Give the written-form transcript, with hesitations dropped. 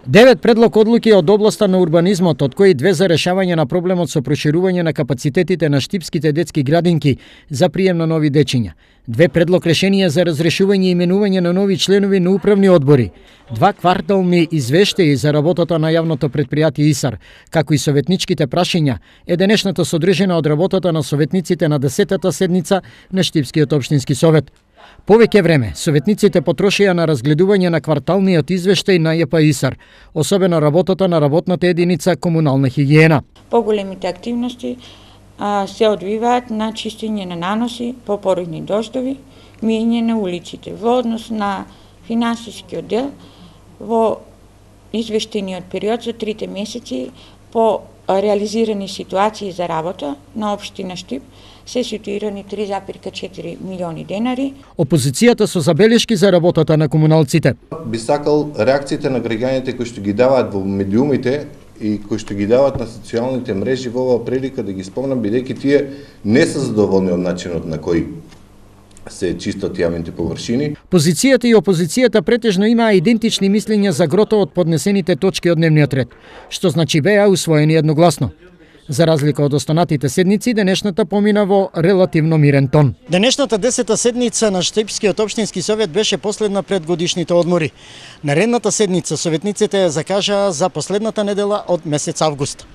9 предлог одлуки од областа на урбанизмот, од кои 2 за решавање на проблемот со проширување на капацитетите на штипските детски градинки за прием на нови дечиња. 2 предлог решенија за разрешување и именување на нови членови на управни одбори. 2 квартални извештаи за работата на јавното претпријатие ИСАР, како и советничките прашања, е денешната содржина од работата на советниците на 10-та седница на Штипскиот општински совет. Повеќе време советниците потрошија на разгледување на кварталниот извештај на ЈП ИСАР, особено работата на работната единица комунална хигиена. Поголемите активности се одвиваат на чистење на наноси по породни дождови, миење на улиците. Во однос на финансискиот дел, во извештајниот период за 3 месеци по реализирани ситуации за работа на општина Штип се ситуирани 3,4 милиони денари. Опозицијата со забелешки за работата на комуналците. Би сакал реакциите на граѓаните кои што ги даваат во медиумите и кои што ги даваат на социјалните мрежи во оваа прилика да ги спомнам, бидејќи тие не се задоволни од начинот на кој се чистат јавните површини. Позицијата и опозицијата претежно имаа идентични мислења за грото од поднесените точки од дневниот ред, што значи беа усвоени едногласно. За разлика од останатите седници, денешната помина во релативно мирен тон. Денешната 10-та седница на Штипскиот општински совет беше последна пред годишните одмори. Наредната седница советниците ја закажаа за последната недела од месец август.